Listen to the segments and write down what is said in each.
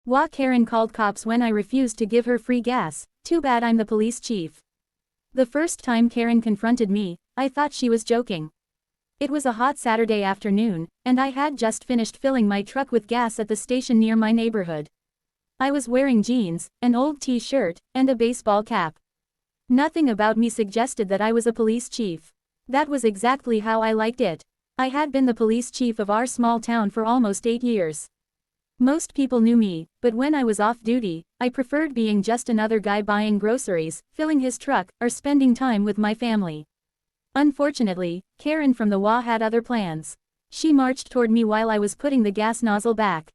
Wah, Karen called cops when I refused to give her free gas. Too bad I'm the police chief. The first time Karen confronted me, I thought she was joking. It was a hot Saturday afternoon, and I had just finished filling my truck with gas at the station near my neighborhood. I was wearing jeans, an old t-shirt, and a baseball cap. Nothing about me suggested that I was a police chief. That was exactly how I liked it. I had been the police chief of our small town for almost 8 years. Most people knew me, but when I was off duty, I preferred being just another guy buying groceries, filling his truck, or spending time with my family. Unfortunately, Karen from the WA had other plans. She marched toward me while I was putting the gas nozzle back.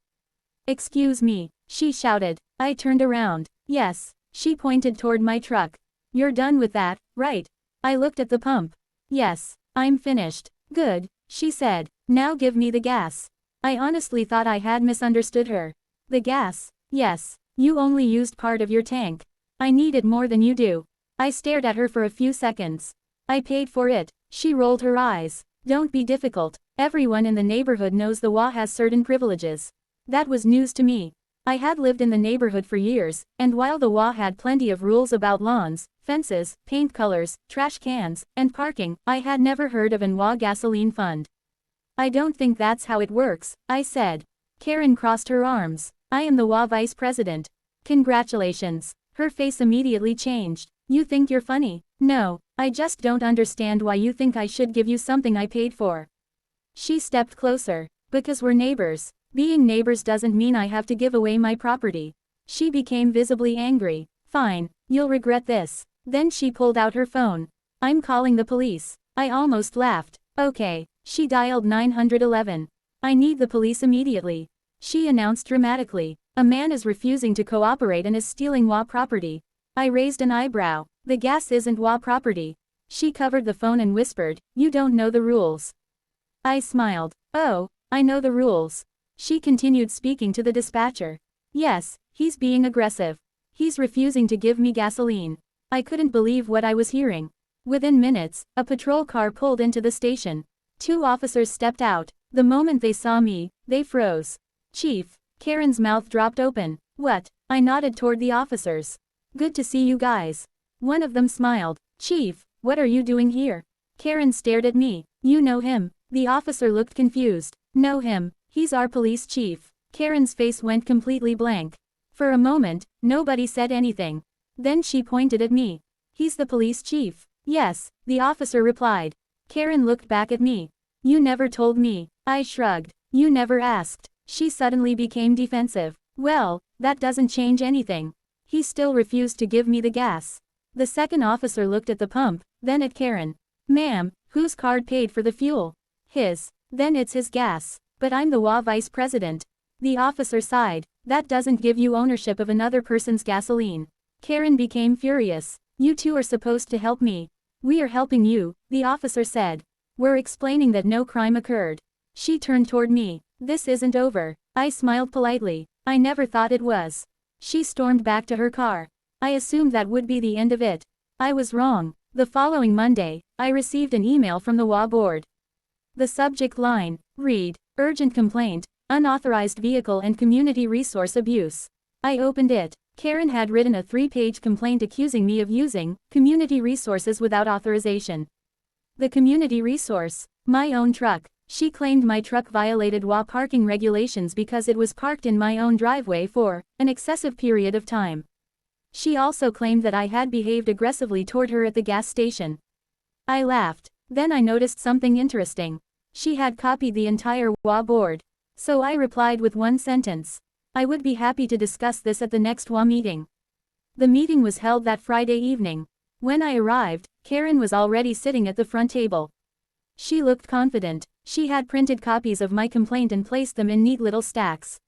"Excuse me," she shouted. I turned around. "Yes." She pointed toward my truck. "You're done with that, right?" I looked at the pump. "Yes, I'm finished." "Good," she said. "Now give me the gas." I honestly thought I had misunderstood her. "The gas?" "Yes. You only used part of your tank. I need it more than you do." I stared at her for a few seconds. "I paid for it." She rolled her eyes. "Don't be difficult. Everyone in the neighborhood knows the WA has certain privileges." That was news to me. I had lived in the neighborhood for years, and while the WA had plenty of rules about lawns, fences, paint colors, trash cans, and parking, I had never heard of an WA gasoline fund. "I don't think that's how it works," I said. Karen crossed her arms. "I am the WA vice president." "Congratulations." Her face immediately changed. "You think you're funny?" "No, I just don't understand why you think I should give you something I paid for." She stepped closer. "Because we're neighbors. Being neighbors doesn't mean I have to give away my property." She became visibly angry. "Fine, you'll regret this." Then she pulled out her phone. "I'm calling the police." I almost laughed. "Okay." She dialed 911. "I need the police immediately," she announced dramatically. "A man is refusing to cooperate and is stealing WA property." I raised an eyebrow. "The gas isn't WA property." She covered the phone and whispered, "You don't know the rules." I smiled. "Oh, I know the rules." She continued speaking to the dispatcher. "Yes, he's being aggressive. He's refusing to give me gasoline." I couldn't believe what I was hearing. Within minutes, a patrol car pulled into the station. 2 officers stepped out. The moment they saw me, they froze. "Chief." Karen's mouth dropped open. "What?" I nodded toward the officers. "Good to see you guys." One of them smiled. "Chief, what are you doing here?" Karen stared at me. "You know him?" The officer looked confused. "Know him? He's our police chief." Karen's face went completely blank. For a moment, nobody said anything. Then she pointed at me. "He's the police chief." "Yes," the officer replied. Karen looked back at me. "You never told me." I shrugged. "You never asked." She suddenly became defensive. "Well, that doesn't change anything." He still refused to give me the gas. The second officer looked at the pump, then at Karen. "Ma'am, whose card paid for the fuel?" "His." "Then it's his gas." "But I'm the WA vice president." The officer sighed. "That doesn't give you ownership of another person's gasoline." Karen became furious. "You two are supposed to help me." "We are helping you," the officer said. "We're explaining that no crime occurred." She turned toward me. "This isn't over." I smiled politely. "I never thought it was." She stormed back to her car. I assumed that would be the end of it. I was wrong. The following Monday, I received an email from the WA board. The subject line read, "Urgent complaint, unauthorized vehicle and community resource abuse." I opened it. Karen had written a 3-page complaint accusing me of using community resources without authorization. The community resource? My own truck. She claimed my truck violated WA parking regulations because it was parked in my own driveway for an excessive period of time. She also claimed that I had behaved aggressively toward her at the gas station. I laughed. Then I noticed something interesting. She had copied the entire WA board. So I replied with one sentence. "I would be happy to discuss this at the next WA meeting." The meeting was held that Friday evening. When I arrived, Karen was already sitting at the front table. She looked confident. She had printed copies of my complaint and placed them in neat little stacks.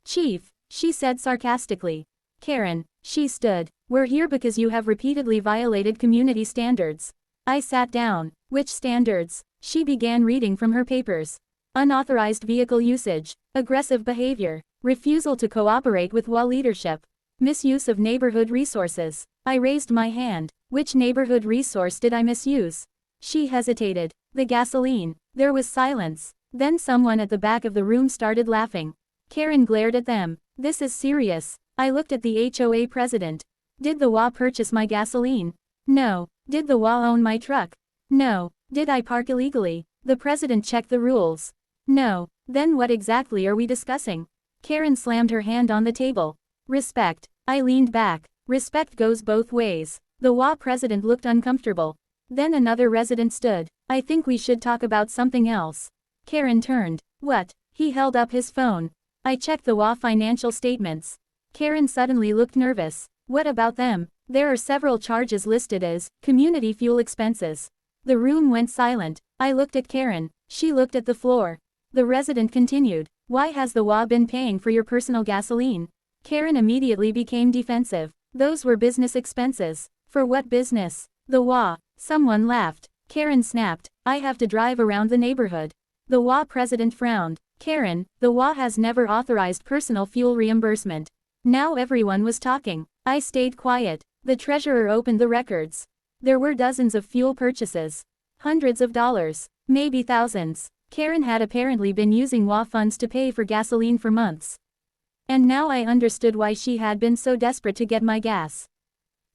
"Chief," she said sarcastically. "Karen," she stood, "we're here because you have repeatedly violated community standards." I sat down. "Which standards?" She began reading from her papers. "Unauthorized vehicle usage, aggressive behavior, refusal to cooperate with WA leadership, misuse of neighborhood resources." I raised my hand. "Which neighborhood resource did I misuse?" She hesitated. "The gasoline." There was silence. Then someone at the back of the room started laughing. Karen glared at them. This is serious. I looked at the HOA president. Did the HOA purchase my gasoline? No. Did the HOA own my truck? No. Did I park illegally? The president checked the rules. No. Then what exactly are we discussing? Karen slammed her hand on the table. Respect. I leaned back. Respect goes both ways. The HOA president looked uncomfortable. Then another resident stood. I think we should talk about something else. Karen turned. What? He held up his phone. I checked the HOA financial statements. Karen suddenly looked nervous. What about them? There are several charges listed as community fuel expenses. The room went silent. I looked at Karen. She looked at the floor. The resident continued. Why has the HOA been paying for your personal gasoline? Karen immediately became defensive. Those were business expenses. For what business? The HOA. Someone laughed. Karen snapped. I have to drive around the neighborhood. The HOA president frowned. Karen, the HOA has never authorized personal fuel reimbursement. Now everyone was talking. I stayed quiet. The treasurer opened the records. There were dozens of fuel purchases. Hundreds of dollars. Maybe thousands. Karen had apparently been using HOA funds to pay for gasoline for months. And now I understood why she had been so desperate to get my gas.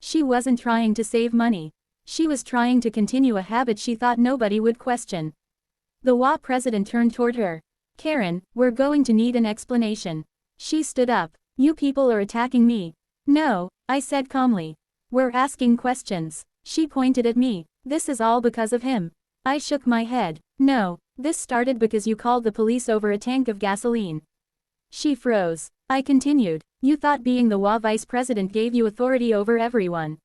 She wasn't trying to save money. She was trying to continue a habit she thought nobody would question. The HOA president turned toward her. Karen, we're going to need an explanation. She stood up. You people are attacking me. No, I said calmly. We're asking questions. She pointed at me. This is all because of him. I shook my head. No, this started because you called the police over a tank of gasoline. She froze. I continued. You thought being the HOA vice president gave you authority over everyone.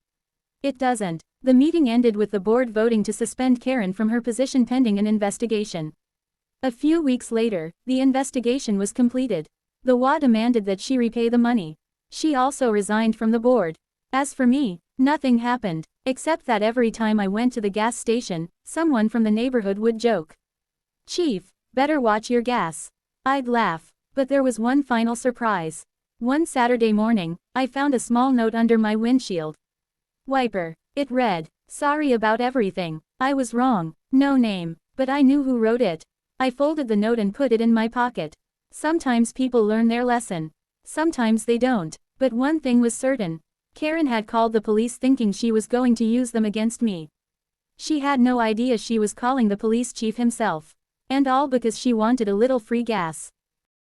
It doesn't. The meeting ended with the board voting to suspend Karen from her position pending an investigation. A few weeks later, the investigation was completed. The HOA demanded that she repay the money. She also resigned from the board. As for me, nothing happened, except that every time I went to the gas station, someone from the neighborhood would joke. Chief, better watch your gas. I'd laugh. But there was one final surprise. One Saturday morning, I found a small note under my windshield wiper. It read, sorry about everything. I was wrong. No name, but I knew who wrote it. I folded the note and put it in my pocket. Sometimes people learn their lesson. Sometimes they don't. But one thing was certain. Karen had called the police thinking she was going to use them against me. She had no idea she was calling the police chief himself. And all because she wanted a little free gas.